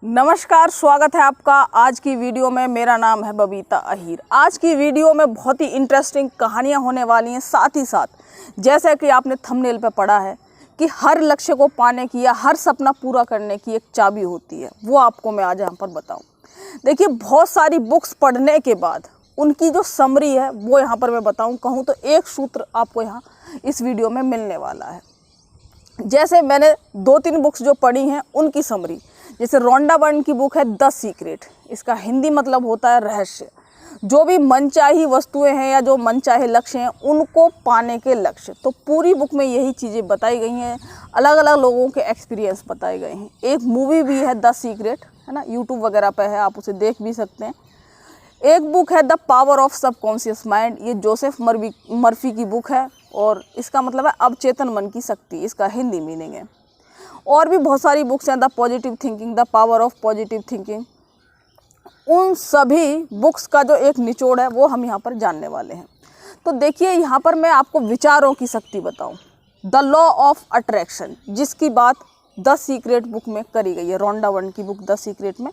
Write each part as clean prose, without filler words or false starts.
नमस्कार, स्वागत है आपका आज की वीडियो में। मेरा नाम है बबीता अहीर। आज की वीडियो में बहुत ही इंटरेस्टिंग कहानियां होने वाली हैं। साथ ही साथ जैसे कि आपने थंबनेल पे पढ़ा है कि हर लक्ष्य को पाने की या हर सपना पूरा करने की एक चाबी होती है, वो आपको मैं आज यहाँ पर बताऊँ। देखिए, बहुत सारी बुक्स पढ़ने के बाद उनकी जो समरी है वो यहाँ पर मैं बताऊँ कहूँ तो एक सूत्र आपको यहाँ इस वीडियो में मिलने वाला है। जैसे मैंने 2-3 बुक्स जो पढ़ी हैं उनकी समरी, जैसे रोंडा बर्न की बुक है द सीक्रेट, इसका हिंदी मतलब होता है रहस्य। जो भी मनचाही वस्तुएं हैं या जो मनचाहे लक्ष्य हैं उनको पाने के लक्ष्य, तो पूरी बुक में यही चीज़ें बताई गई हैं। अलग अलग लोगों के एक्सपीरियंस बताए गए हैं। एक मूवी भी है द सीक्रेट, है ना, यूट्यूब वगैरह पे है, आप उसे देख भी सकते हैं। एक बुक है the power of subconscious mind, ये जोसेफ मर्फी की बुक है और इसका मतलब है अवचेतन मन की शक्ति, इसका हिंदी मीनिंग है। और भी बहुत सारी बुक्स हैं, the positive thinking, the power of positive thinking. उन सभी बुक्स का जो एक निचोड़ है वो हम यहाँ पर जानने वाले हैं। तो देखिए, यहाँ पर मैं आपको विचारों की शक्ति बताऊँ, द लॉ ऑफ अट्रैक्शन, जिसकी बात द सीक्रेट बुक में करी गई है। रोंडा बर्न की बुक द सीक्रेट में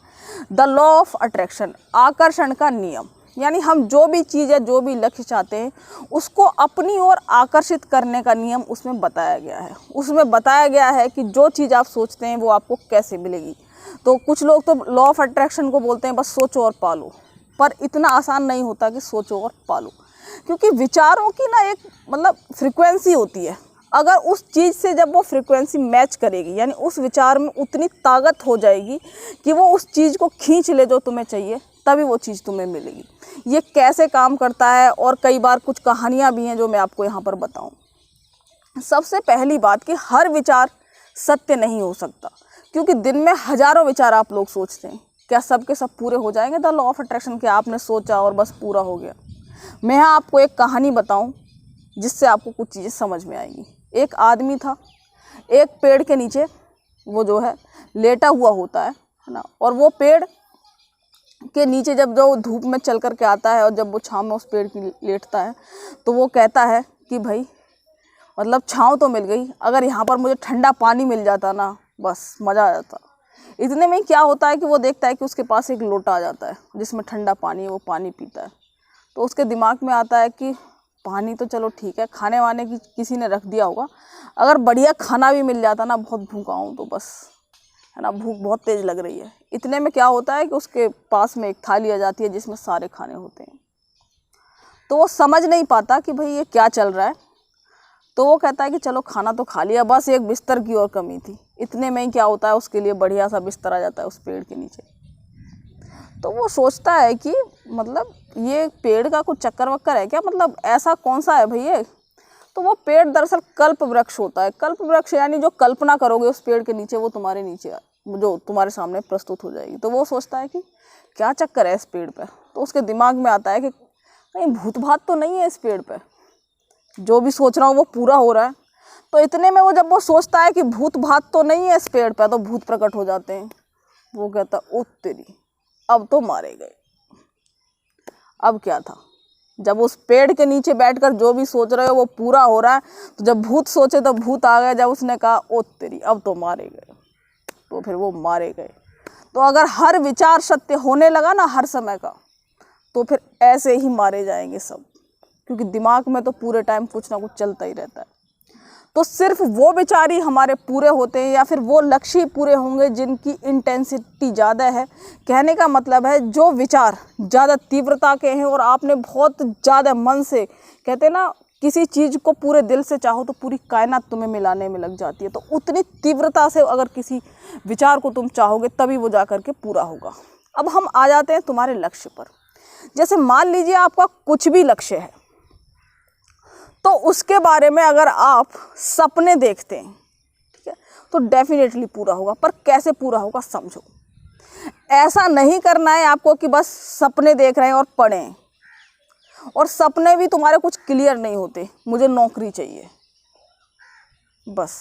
द लॉ ऑफ अट्रैक्शन, आकर्षण का नियम, यानी हम जो भी चीज़ है, जो भी लक्ष्य चाहते हैं उसको अपनी ओर आकर्षित करने का नियम उसमें बताया गया है। उसमें बताया गया है कि जो चीज़ आप सोचते हैं वो आपको कैसे मिलेगी। तो कुछ लोग तो लॉ ऑफ अट्रैक्शन को बोलते हैं बस सोचो और पालो, पर इतना आसान नहीं होता कि सोचो और पालो, क्योंकि विचारों की ना एक मतलब फ्रिक्वेंसी होती है। अगर उस चीज़ से जब वो फ्रिक्वेंसी मैच करेगी, यानी उस विचार में उतनी ताकत हो जाएगी कि वो उस चीज़ को खींच ले जो तुम्हें चाहिए, तभी वो चीज़ तुम्हें मिलेगी। ये कैसे काम करता है, और कई बार कुछ कहानियाँ भी हैं जो मैं आपको यहाँ पर बताऊँ। सबसे पहली बात कि हर विचार सत्य नहीं हो सकता, क्योंकि दिन में हज़ारों विचार आप लोग सोचते हैं। क्या सब के सब पूरे हो जाएंगे? द लॉ ऑफ अट्रैक्शन, क्या आपने सोचा और बस पूरा हो गया? मैं यहाँ आपको एक कहानी बताऊँ जिससे आपको कुछ चीज़ें समझ में आएंगी। एक आदमी था, एक पेड़ के नीचे वो जो है लेटा हुआ होता है ना, और वो पेड़ के नीचे जब जो धूप में चल कर के आता है और जब वो छाँव में उस पेड़ की लेटता है तो वो कहता है कि भाई मतलब छाँव तो मिल गई, अगर यहाँ पर मुझे ठंडा पानी मिल जाता ना, बस मज़ा आ जाता। इतने में क्या होता है कि वो देखता है कि उसके पास एक लोटा आ जाता है जिसमें ठंडा पानी है, वो पानी पीता है। तो उसके दिमाग में आता है कि पानी तो चलो ठीक है, खाने वाने की किसी ने रख दिया होगा, अगर बढ़िया खाना भी मिल जाता ना, बहुत भूखा हूँ तो बस, है ना, भूख बहुत तेज़ लग रही है। इतने में क्या होता है कि उसके पास में एक थाली आ जाती है जिसमें सारे खाने होते हैं। तो वो समझ नहीं पाता कि भाई ये क्या चल रहा है। तो वो कहता है कि चलो खाना तो खा लिया, बस एक बिस्तर की और कमी थी। इतने में ही क्या होता है, उसके लिए बढ़िया सा बिस्तर आ जाता है उस पेड़ के नीचे। तो वो सोचता है कि मतलब ये पेड़ का कुछ चक्कर वक्कर है क्या, मतलब ऐसा कौन सा है भाई ये। तो वो पेड़ दरअसल कल्प वृक्ष होता है। कल्प वृक्ष यानी जो कल्पना करोगे उस पेड़ के नीचे, वो तुम्हारे नीचे जो तुम्हारे सामने प्रस्तुत हो जाएगी। तो वो सोचता है कि क्या चक्कर है इस पेड़ पे। तो उसके दिमाग में आता है कि कहीं भूत भात तो नहीं है इस पेड़ पे, जो भी सोच रहा हूँ वो पूरा हो रहा है। तो इतने में वो जब वो सोचता है कि भूत भात तो नहीं है इस पेड़ पे, तो भूत प्रकट हो जाते हैं। वो कहता ओ तेरी, अब तो मारे गए। अब क्या था, जब उस पेड़ के नीचे बैठकर जो भी सोच रहे हो वो पूरा हो रहा है, तो जब भूत सोचे तो भूत आ गए। जब उसने कहा ओ तेरी, अब तो मारे गए, तो फिर वो मारे गए। तो अगर हर विचार सत्य होने लगा ना हर समय का, तो फिर ऐसे ही मारे जाएंगे सब, क्योंकि दिमाग में तो पूरे टाइम कुछ ना कुछ चलता ही रहता है। तो सिर्फ वो विचार ही हमारे पूरे होते हैं, या फिर वो लक्ष्य ही पूरे होंगे जिनकी इंटेंसिटी ज़्यादा है। कहने का मतलब है जो विचार ज़्यादा तीव्रता के हैं और आपने बहुत ज़्यादा मन से, कहते हैं ना, किसी चीज़ को पूरे दिल से चाहो तो पूरी कायनात तुम्हें मिलाने में लग जाती है। तो उतनी तीव्रता से अगर किसी विचार को तुम चाहोगे तभी वो जा कर के पूरा होगा। अब हम आ जाते हैं तुम्हारे लक्ष्य पर। जैसे मान लीजिए आपका कुछ भी लक्ष्य है, तो उसके बारे में अगर आप सपने देखते हैं, ठीक है, तो डेफिनेटली पूरा होगा। पर कैसे पूरा होगा समझो। ऐसा नहीं करना है आपको कि बस सपने देख रहे हैं और पढ़ें, और सपने भी तुम्हारे कुछ क्लियर नहीं होते। मुझे नौकरी चाहिए, बस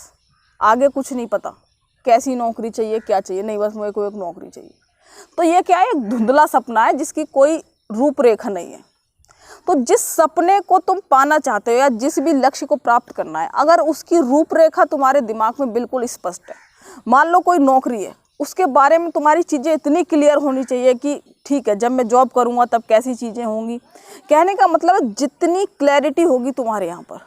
आगे कुछ नहीं पता, कैसी नौकरी चाहिए, क्या चाहिए, नहीं बस मुझे को एक नौकरी चाहिए। तो ये क्या है, एक धुंधला सपना है जिसकी कोई रूपरेखा नहीं है। तो जिस सपने को तुम पाना चाहते हो या जिस भी लक्ष्य को प्राप्त करना है, अगर उसकी रूपरेखा तुम्हारे दिमाग में बिल्कुल स्पष्ट है, मान लो कोई नौकरी है, उसके बारे में तुम्हारी चीज़ें इतनी क्लियर होनी चाहिए कि ठीक है, जब मैं जॉब करूँगा तब कैसी चीज़ें होंगी। कहने का मतलब है जितनी क्लैरिटी होगी तुम्हारे यहाँ पर,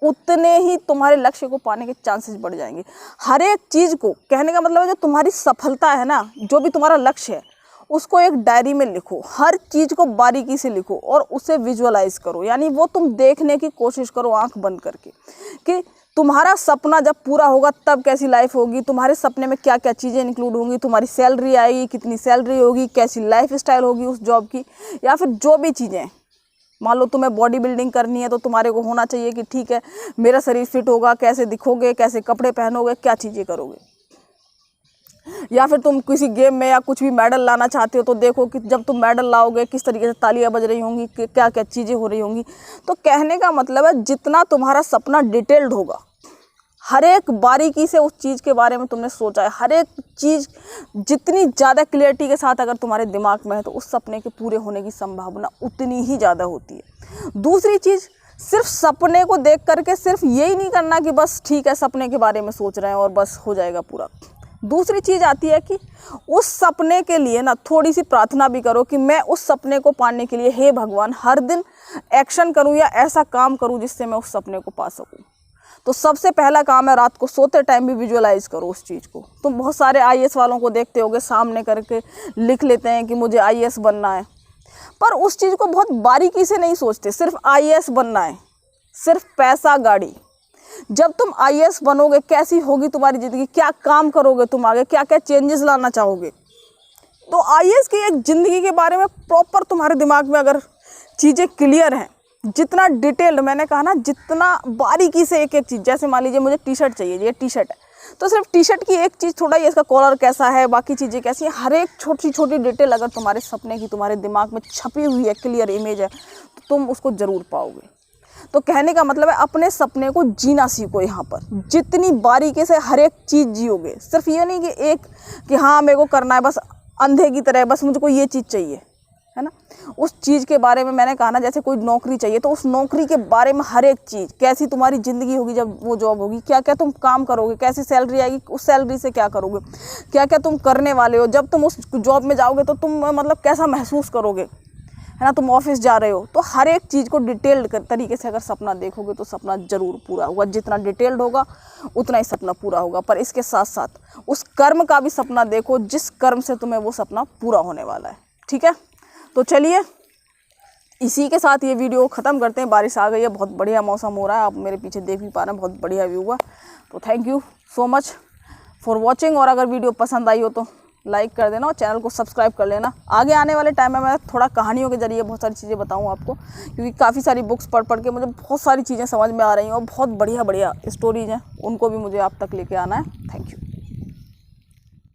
उतने ही तुम्हारे लक्ष्य को पाने के चांसेस बढ़ जाएंगे। हर एक चीज़ को, कहने का मतलब है जो तुम्हारी सफलता है ना, जो भी तुम्हारा लक्ष्य है, उसको एक डायरी में लिखो, हर चीज़ को बारीकी से लिखो और उसे विजुअलाइज करो। यानी वो तुम देखने की कोशिश करो आंख बंद करके कि तुम्हारा सपना जब पूरा होगा तब कैसी लाइफ होगी, तुम्हारे सपने में क्या क्या चीज़ें इंक्लूड होंगी, तुम्हारी सैलरी आएगी, कितनी सैलरी होगी, कैसी लाइफ स्टाइल होगी उस जॉब की, या फिर जो भी चीज़ें। मान लो तुम्हें बॉडी बिल्डिंग करनी है तो तुम्हारे को होना चाहिए कि ठीक है मेरा शरीर फिट होगा, कैसे दिखोगे, कैसे कपड़े पहनोगे, क्या चीज़ें करोगे। या फिर तुम किसी गेम में या कुछ भी मेडल लाना चाहते हो तो देखो कि जब तुम मेडल लाओगे किस तरीके से तालियां बज रही होंगी, क्या क्या चीज़ें हो रही होंगी। तो कहने का मतलब है जितना तुम्हारा सपना डिटेल्ड होगा, हर एक बारीकी से उस चीज़ के बारे में तुमने सोचा है, हर एक चीज़ जितनी ज़्यादा क्लियरिटी के साथ अगर तुम्हारे दिमाग में है तो उस सपने के पूरे होने की संभावना उतनी ही ज़्यादा होती है। दूसरी चीज़, सिर्फ सपने को देख करके सिर्फ यही नहीं करना कि बस ठीक है सपने के बारे में सोच रहे हैं और बस हो जाएगा पूरा। दूसरी चीज़ आती है कि उस सपने के लिए ना थोड़ी सी प्रार्थना भी करो कि मैं उस सपने को पाने के लिए हे भगवान हर दिन एक्शन करूं या ऐसा काम करूं जिससे मैं उस सपने को पा सकूं। तो सबसे पहला काम है रात को सोते टाइम भी विजुअलाइज करो उस चीज़ को। तुम बहुत सारे आईएएस वालों को देखते होगे, सामने करके लिख लेते हैं कि मुझे आईएएस बनना है, पर उस चीज़ को बहुत बारीकी से नहीं सोचते। सिर्फ आईएएस बनना है, सिर्फ पैसा गाड़ी। जब तुम आईएएस बनोगे कैसी होगी तुम्हारी ज़िंदगी, क्या काम करोगे तुम आगे, क्या क्या चेंजेस लाना चाहोगे। तो आईएएस की एक ज़िंदगी के बारे में प्रॉपर तुम्हारे दिमाग में अगर चीज़ें क्लियर हैं, जितना डिटेल्ड, मैंने कहा ना जितना बारीकी से एक एक चीज़, जैसे मान लीजिए मुझे टी शर्ट चाहिए, ये टी शर्ट है तो सिर्फ टी शर्ट की एक चीज़ थोड़ा, ये इसका कॉलर कैसा है, बाकी चीज़ें कैसी हैं, हर एक छोटी छोटी डिटेल अगर तुम्हारे सपने की तुम्हारे दिमाग में छपी हुई है, क्लियर इमेज है, तो तुम उसको ज़रूर पाओगे। तो कहने का मतलब है अपने सपने को जीना सीखो। यहाँ पर जितनी बारीकी से हर एक चीज़ जियोगे, सिर्फ ये नहीं कि एक कि हाँ मेरे को करना है बस अंधे की तरह, बस मुझको ये चीज़ चाहिए, है ना। उस चीज़ के बारे में मैंने कहा ना, जैसे कोई नौकरी चाहिए तो उस नौकरी के बारे में हर एक चीज़, कैसी तुम्हारी ज़िंदगी होगी जब वो जॉब होगी, क्या क्या तुम काम करोगे, कैसी सैलरी आएगी, उस सैलरी से क्या करोगे, क्या क्या तुम करने वाले हो, जब तुम उस जॉब में जाओगे तो तुम मतलब कैसा महसूस करोगे, है ना। तुम ऑफिस जा रहे हो तो हर एक चीज़ को डिटेल्ड तरीके से अगर सपना देखोगे तो सपना ज़रूर पूरा होगा। जितना डिटेल्ड होगा उतना ही सपना पूरा होगा। पर इसके साथ साथ उस कर्म का भी सपना देखो जिस कर्म से तुम्हें वो सपना पूरा होने वाला है। ठीक है, तो चलिए इसी के साथ ये वीडियो ख़त्म करते हैं। बारिश आ गई है, बहुत बढ़िया मौसम हो रहा है, आप मेरे पीछे देख भी पा रहे हैं, बहुत बढ़िया व्यू है। तो thank you so much for watching. और अगर वीडियो पसंद आई हो तो लाइक कर देना और चैनल को सब्सक्राइब कर लेना। आगे आने वाले टाइम में मैं थोड़ा कहानियों के जरिए बहुत सारी चीज़ें बताऊँ आपको, क्योंकि काफ़ी सारी बुक्स पढ़ के मुझे बहुत सारी चीज़ें समझ में आ रही हैं और बहुत बढ़िया बढ़िया स्टोरीज हैं, उनको भी मुझे आप तक लेके आना है। Thank you.